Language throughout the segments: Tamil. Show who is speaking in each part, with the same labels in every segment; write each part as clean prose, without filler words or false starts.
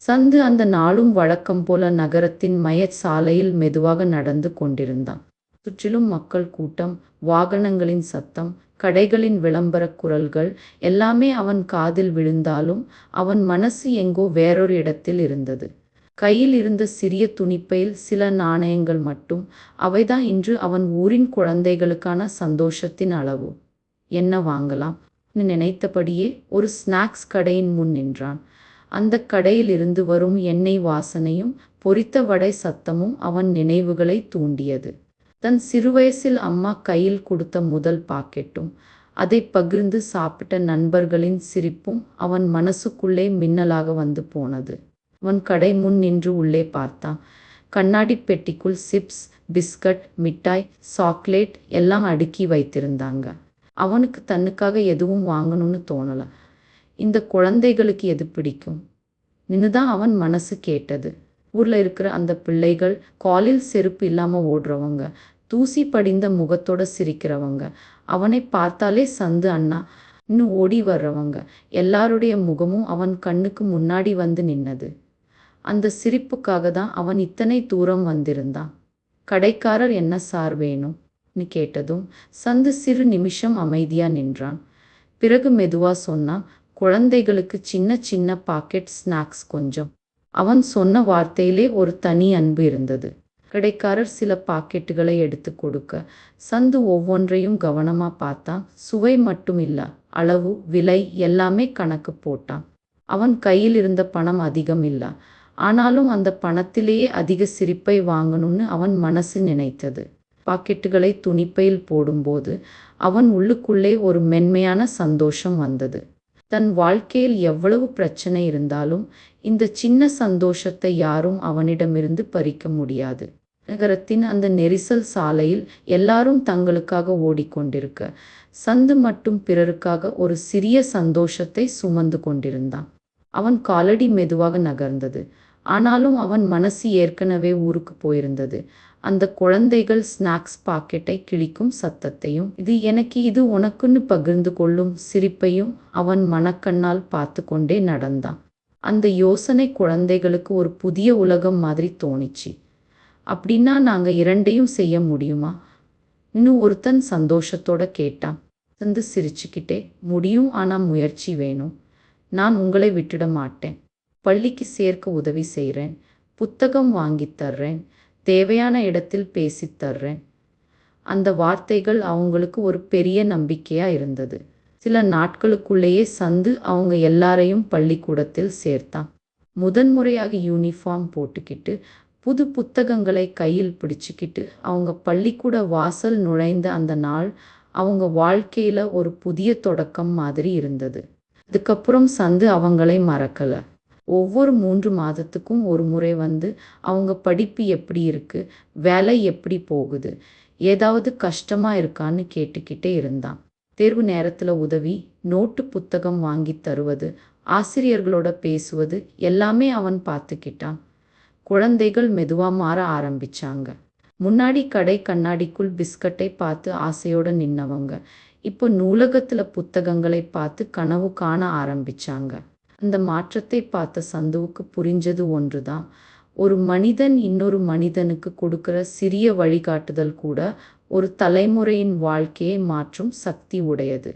Speaker 1: சந்து அந்த நாளும் வழக்கம் போல நகரத்தின் மையச் சாலையில் மெதுவாக நடந்து கொண்டிருந்தான். சுற்றிலும் மக்கள் கூட்டம், வாகனங்களின் சத்தம், கடைகளின் விளம்பரக் குரல்கள் எல்லாமே அவன் காதில் விழுந்தாலும் அவன் மனசு எங்கோ வேறொரு இடத்தில் இருந்தது. கையில் இருந்த சிறிய துணிப்பையில் சில நாணயங்கள் மட்டும். அவைதான் இன்று அவன் ஊரின் குழந்தைகளுக்கான சந்தோஷத்தின் அளவு. என்ன வாங்கலாம் நினைத்தபடியே ஒரு ஸ்நாக்ஸ் கடையின் முன் நின்றான். அந்த கடையில் இருந்து வரும் எண்ணெய் வாசனையும் பொரித்த வடை சத்தமும் அவன் நினைவுகளை தூண்டியது. தன் சிறுவயசில் அம்மா கையில் கொடுத்த முதல் பாக்கெட்டும் அதை பகிர்ந்து சாப்பிட்ட நண்பர்களின் சிரிப்பும் அவன் மனசுக்குள்ளே மின்னலாக வந்து போனது. அவன் கடை முன் நின்று உள்ளே பார்த்தான். கண்ணாடி பெட்டிக்குள் சிப்ஸ், பிஸ்கட், மிட்டாய், சாக்லேட் எல்லாம் அடுக்கி வைத்திருந்தாங்க. அவனுக்கு தன்னுக்காக எதுவும் வாங்கணும்னு தோணல. இந்த குழந்தைகளுக்கு எது பிடிக்கும் நின்னுதான் அவன் மனசு கேட்டது. ஊர்ல இருக்கிற அந்த பிள்ளைகள், காலில் செருப்பு இல்லாம ஓடுறவங்க, தூசி படிந்த முகத்தோட சிரிக்கிறவங்க, அவனை பார்த்தாலே சந்து அண்ணா இன்னும் ஓடி வர்றவங்க எல்லாருடைய முகமும் அவன் கண்ணுக்கு முன்னாடி வந்து நின்னது. அந்த சிரிப்புக்காக தான் அவன் இத்தனை தூரம் வந்திருந்தான். கடைக்காரர் என்ன சார் வேணும் கேட்டதும் சந்து சிறு நிமிஷம் அமைதியா நின்றான். பிறகு மெதுவா சொன்னான், குழந்தைகளுக்கு சின்ன சின்ன பாக்கெட் ஸ்நாக்ஸ் கொஞ்சம். அவன் சொன்ன வார்த்தையிலே ஒரு தனி அன்பு இருந்தது. கடைக்காரர் சில பாக்கெட்டுகளை எடுத்து கொடுக்க சந்து ஒவ்வொன்றையும் கவனமா பார்த்தான். சுவை மட்டும் இல்ல, அளவு, விலை எல்லாமே கணக்கு போட்டான். அவன் கையில் இருந்த பணம் அதிகம் இல்ல, ஆனாலும் அந்த பணத்திலேயே அதிக சிரிப்பை வாங்கணும்னு அவன் மனசு நினைத்தது. பாக்கெட்டுகளை துணிப்பையில் போடும்போது அவன் உள்ளுக்குள்ளே ஒரு மென்மையான சந்தோஷம் வந்தது. தன் வாழ்க்கையில் எவ்வளவு பிரச்சனை இருந்தாலும் இந்த சின்ன சந்தோஷத்தை யாரும் அவனிடமிருந்து பறிக்க முடியாது. நகரத்தின் அந்த நெரிசல் சாலையில் எல்லாரும் தங்களுக்காக ஓடிக்கொண்டிருக்க சந்து மட்டும் பிறருக்காக ஒரு சிறிய சந்தோஷத்தை சுமந்து கொண்டிருந்தான். அவன் காலடி மெதுவாக நகர்ந்தது. ஆனாலும் அவன் மனசு ஏற்கனவே ஊருக்கு போயிருந்தது. அந்த குழந்தைகள் ஸ்நாக்ஸ் பாக்கெட்டை கிழிக்கும் சத்தத்தையும் இது உனக்குன்னு பகிர்ந்து கொள்ளும் சிரிப்பையும் அவன் மனக்கண்ணால் பார்த்து கொண்டே நடந்தான். அந்த யோசனை குழந்தைகளுக்கு ஒரு புதிய உலகம் மாதிரி தோணிச்சு. அப்படின்னா நாங்க இரண்டையும் செய்ய முடியுமா இன்னும் ஒருத்தன் சந்தோஷத்தோட கேட்டான். சந்து சிரிச்சுக்கிட்டே, முடியும், ஆனா முயற்சி வேணும். நான் உங்களை விட்டுட மாட்டேன். பள்ளிக்கு சேர்க்க உதவி செய்கிறேன், புத்தகம் வாங்கித் தர்றேன், தேவையான இடத்தில் பேசித் தர்றேன். அந்த வார்த்தைகள் அவங்களுக்கு ஒரு பெரிய நம்பிக்கையா இருந்தது. சில நாட்களுக்குள்ளேயே சந்து அவங்க எல்லாரையும் பள்ளிக்கூடத்தில் சேர்த்தான். முதன்முறையாக யூனிஃபார்ம் போட்டுக்கிட்டு புது புத்தகங்களை கையில் பிடிச்சுக்கிட்டு அவங்க பள்ளிக்கூட வாசல் நுழைந்த அந்த நாள் அவங்க வாழ்க்கையில ஒரு புதிய தொடக்கம் மாதிரி இருந்தது. அதுக்கப்புறம் சந்து அவங்களை மறக்கல. ஒவ்வொரு 3 மாதத்துக்கும் ஒரு முறை வந்து அவங்க படிப்பு எப்படி இருக்கு, வேலை எப்படி போகுது, ஏதாவது கஷ்டமா இருக்கான்னு கேட்டுக்கிட்டே இருந்தான். தேர்வு நேரத்துல உதவி, நோட்டு புத்தகம் வாங்கி தருவது, ஆசிரியர்களோட பேசுவது எல்லாமே அவன் பார்த்துக்கிட்டான். குழந்தைகள் மெதுவா மாற ஆரம்பிச்சாங்க. முன்னாடி கடை கண்ணாடிக்குள் பிஸ்கட்டை பார்த்து ஆசையோட நின்னவங்க இப்போ நூலகத்துல புத்தகங்களை பார்த்து கனவு காண ஆரம்பிச்சாங்க. அந்த மாற்றத்தை பார்த்த சந்துவுக்கு புரிஞ்சது ஒன்றுதான். ஒரு மனிதன் இன்னொரு மனிதனுக்கு கொடுக்கிற சிறிய வழிகாட்டுதல் கூட ஒரு தலைமுறையின் வாழ்க்கையை மாற்றும் சக்தி உடையது.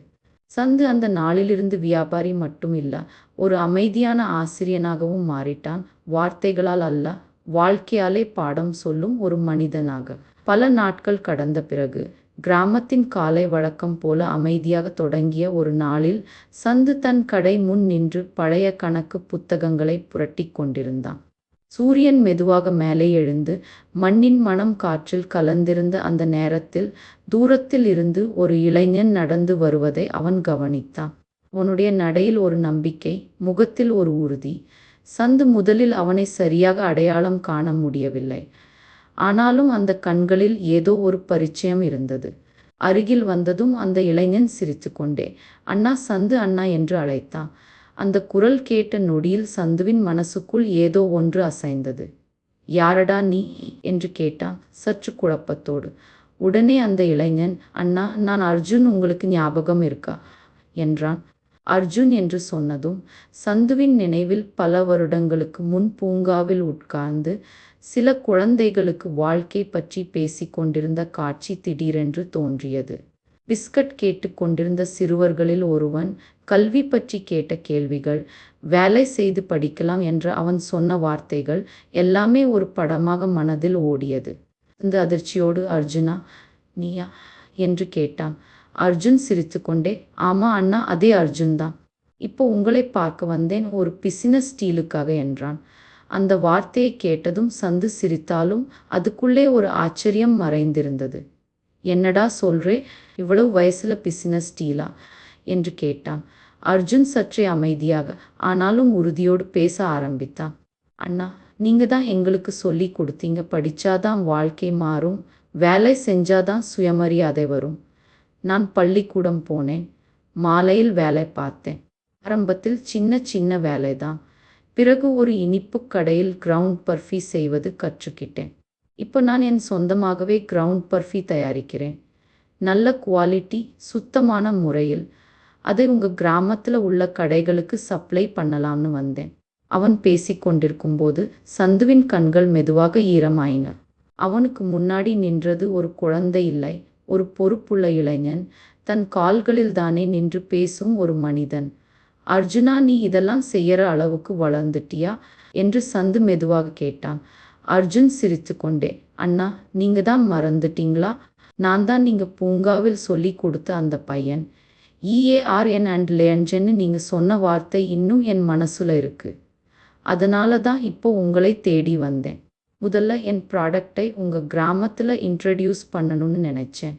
Speaker 1: சந்து அந்த நாளிலிருந்து வியாபாரி மட்டும் இல்ல, ஒரு அமைதியான ஆசிரியனாகவும் மாறிட்டான். வார்த்தைகளால் அல்ல, வாழ்க்கையாலே பாடம் சொல்லும் ஒரு மனிதனாக. பல நாட்கள் கடந்த பிறகு கிராமத்தின் காலை வழக்கம் போல அமைதியாக தொடங்கிய ஒரு நாளில் சந்து தன் கடை முன் நின்று பழைய கணக்கு புத்தகங்களை புரட்டி கொண்டிருந்தான். சூரியன் மெதுவாக மேலே எழுந்து மண்ணின் மனம் காற்றில் கலந்திருந்த அந்த நேரத்தில் தூரத்தில் இருந்து ஒரு இளைஞன் நடந்து வருவதை அவன் கவனித்தான். அவனுடைய நடையில் ஒரு நம்பிக்கை, முகத்தில் ஒரு உறுதி. சந்து முதலில் அவனை சரியாக அடையாளம் காண முடியவில்லை. ஆனாலும் அந்த கண்களில் ஏதோ ஒரு பரிச்சயம் இருந்தது. அருகில் வந்ததும் அந்த இளைஞன் சிரித்து கொண்டே அண்ணா, சந்து அண்ணா என்று அழைத்தான். அந்த குரல் கேட்ட நொடியில் சந்துவின் மனசுக்குள் ஏதோ ஒன்று அசைந்தது. யாரடா நீ என்று கேட்டான் சற்று குழப்பத்தோடு. உடனே அந்த இளைஞன், அண்ணா, நான் அர்ஜுன், உங்களுக்கு ஞாபகம் இருக்கா என்றான். அர்ஜுன் என்று சொன்னதும் சந்துவின் நினைவில் பல வருடங்களுக்கு முன் பூங்காவில் உட்கார்ந்து சில குழந்தைகளுக்கு வாழ்க்கை பற்றி பேசிக் கொண்டிருந்த காட்சி திடீரென்று தோன்றியது. பிஸ்கட் கேட்டு கொண்டிருந்த சிறுவர்களில் ஒருவன் கல்வி பற்றி கேட்ட கேள்விகள், வேலை செய்து படிக்கலாம் என்ற அவன் சொன்ன வார்த்தைகள் எல்லாமே ஒரு படமாக மனதில் ஓடியது. இந்த அதிர்ச்சியோடு அர்ஜுனா, நீயா என்று கேட்டான். அர்ஜுன் சிரித்துக்கொண்டே, ஆமா அண்ணா, அதே அர்ஜுன்தான். இப்போ உங்களை பார்க்க வந்தேன், ஒரு பிசினஸ் டீலுக்காக என்றான். அந்த வார்த்தையை கேட்டதும் சந்து சிரித்தாலும் அதுக்குள்ளே ஒரு ஆச்சரியம் மறைந்திருந்தது. என்னடா சொல்றே, இவ்வளவு வயசுல பிசினஸ் டீலா என்று கேட்டான். அர்ஜுன் சற்றே அமைதியாக ஆனாலும் உறுதியோடு பேச ஆரம்பித்தான். அண்ணா, நீங்க தான் எங்களுக்கு சொல்லி கொடுத்தீங்க, படிச்சாதான் வாழ்க்கை மாறும், வேலை செஞ்சாதான் சுயமரியாதை வரும். நான் பள்ளிக்கூடம் போனேன், மாலையில் வேலை பார்த்தேன். ஆரம்பத்தில் சின்ன சின்ன வேலைதான். பிறகு ஒரு இனிப்பு கடையில் கிரவுண்ட் பர்ஃபி செய்வது கற்றுக்கிட்டேன். இப்போ நான் என் சொந்தமாகவே கிரவுண்ட் பர்ஃபி தயாரிக்கிறேன். நல்ல குவாலிட்டி, சுத்தமான முறையில். அதை உங்கள் கிராமத்தில் உள்ள கடைகளுக்கு சப்ளை பண்ணலாம்னு வந்தேன். அவன் பேசிக்கொண்டிருக்கும் போது சந்துவின் கண்கள் மெதுவாக ஈரமாயின. அவனுக்கு முன்னாடி நின்றது ஒரு குழந்தை இல்லை, ஒரு பொறுப்புள்ள இளைஞன், தன் கால்களில் தானே நின்று பேசும் ஒரு மனிதன். அர்ஜுனா, நீ இதெல்லாம் செய்யற அளவுக்கு வளர்ந்துட்டியா என்று சந்து மெதுவாக கேட்டான். அர்ஜுன் சிரித்து கொண்டே, அண்ணா, நீங்க தான் மறந்துட்டீங்களா? நான் தான் நீங்க பூங்காவில் சொல்லி கொடுத்த அந்த பையன். EARN அண்ட் லேஞ்சன்னு நீங்க சொன்ன வார்த்தை இன்னும் என் மனசுல இருக்கு. அதனால தான் இப்போ உங்களை தேடி வந்தேன். முதல்ல என் ப்ராடக்டை உங்க கிராமத்துல இன்ட்ரடியூஸ் பண்ணணும்னு நினைச்சேன்.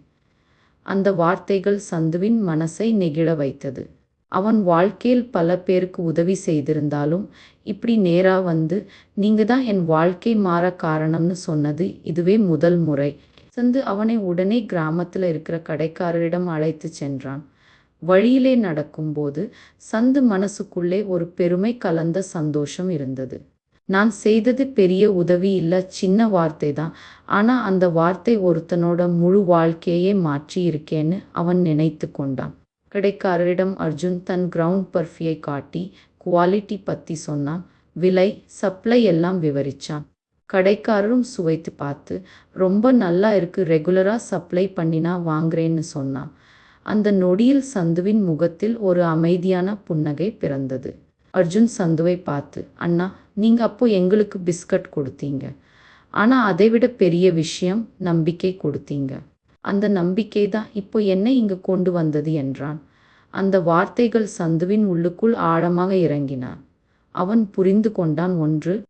Speaker 1: அந்த வார்த்தைகள் சந்துவின் மனசை நெகிழ வைத்தது. அவன் வாழ்க்கையில் பல பேருக்கு உதவி செய்திருந்தாலும் இப்படி நேரா வந்து நீங்க தான் என் வாழ்க்கை மாற காரணம்னு சொன்னது இதுவே முதல் முறை. சந்து அவனை உடனே கிராமத்துல இருக்கிற கடைக்காரரிடம் அழைத்து சென்றான். வழியிலே நடக்கும்போது சந்து மனசுக்குள்ளே ஒரு பெருமை கலந்த சந்தோஷம் இருந்தது. நான் செய்தது பெரிய உதவி இல்ல, சின்ன வார்த்தை தான். ஆனா அந்த வார்த்தை ஒருத்தனோட முழு வாழ்க்கையே மாற்றி இருக்கேன்னு அவன் நினைத்து கொண்டான். கடைக்காரரிடம் அர்ஜுன் தன் கிரவுண்ட் பர்ஃபியை காட்டி குவாலிட்டி பத்தி சொன்னான். விலை, சப்ளை எல்லாம் விவரிச்சான். கடைக்காரரும் சுவைத்து பார்த்து, ரொம்ப நல்லா இருக்கு, ரெகுலரா சப்ளை பண்ணினா வாங்குறேன்னு சொன்னான். அந்த நொடியில் சந்துவின் முகத்தில் ஒரு அமைதியான புன்னகை பிறந்தது. அர்ஜுன் சந்துவை பார்த்து, அண்ணா, நீங்க அப்போ எங்களுக்கு பிஸ்கட் கொடுத்தீங்க. ஆனா அதைவிட பெரிய விஷயம், நம்பிக்கை கொடுத்தீங்க. அந்த நம்பிக்கை தான் இப்போ என்னை இங்கு கொண்டு வந்தது என்றான். அந்த வார்த்தைகள் சந்துவின் உள்ளுக்குள் ஆழமாக இறங்கினான். அவன் புரிந்து கொண்டான், ஒன்று,